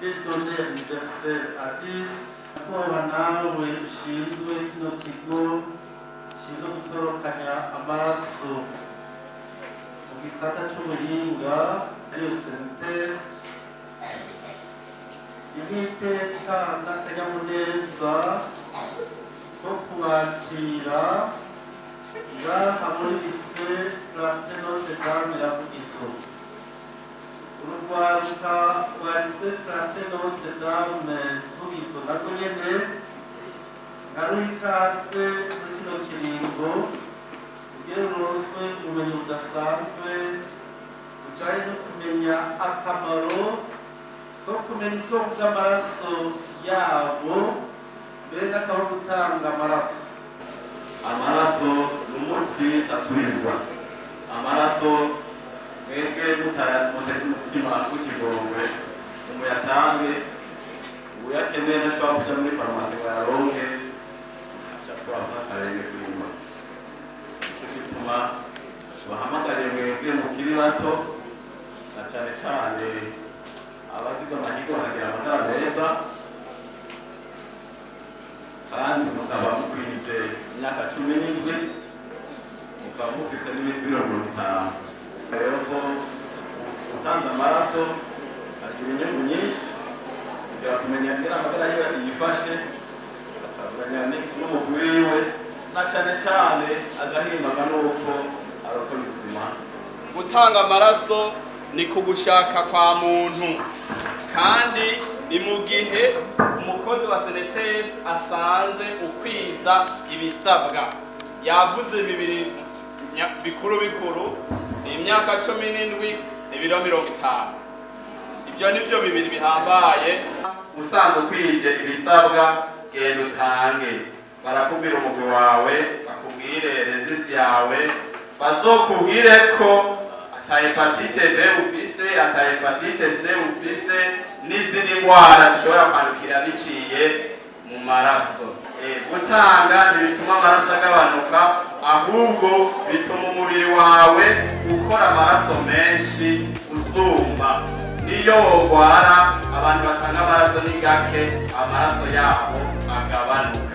et donner l'universel à tous. Kuba nawe ushinzwe kino kigo gishinzwe gutorokanya amaraso mu gisata c'ubuhinga ariyo sentesi, ihiteka n'akanyamuneza ko kubakira ngaha muri lycée Clarté Notre Dame ya Vugizo. Urugwaruka rwa lycée Clarté Notre Dame Vugizo narwo nyene ngaruha ikaze muri kino kiringo kugira ruroswe ubumenyi budasanzwe bujanye no kumenya akamaro ko kumenya ubwoko bw'amaraso yabo mbere n'akamaro ko gutanga amaraso. Amaraso n'umuti asubizwa. Amaraso mwebwe mutayatse umutima kukigongwe umuyatange, uyakeneye ntashobora kuja muri farumasi ngo yaronke aca twava akarenge kwima. Ico gituma bahamagariye mwebwe mukiri bato na cane cane abagize amahirwe bakagira amagara meza kandi mukaba mukwije imyaka 17 mukaba mufise n'ibiro 50. Rero ko utanze amaraso agira inyungu nyinshi kugira kumenya ngira amagara yiwe yifashe, akamenya n'umubiri wiwe na cane cane agahimbaga n'uko arokora ubuzima. Gutanga amaraso ni kugushaka kwa muntu kandi ni mu gihe umukozi wa Senetes asanze ukwiza ibisabwa. Yavuze bibiri bikuru imyaka 17 ibiro 50. Ibyo nivyo bibiri bihambaye. Usanzwe kwije ibisabwa genda utange, barakubwira umugwi wawe, bakubwire resisi yawe, bazokubwire ko ata hepatite B ufise, ata hepatite C ufise n'izindi ndwara zishobora kwandukira biciye mu maraso. Gutanga ntibituma amaraso agabanuka, ahubwo bituma umubiri wawe ukora amaraso menshi usumba. Niyo wogwara abantu batanga amaraso ni gake, amaraso yabo agabanuka.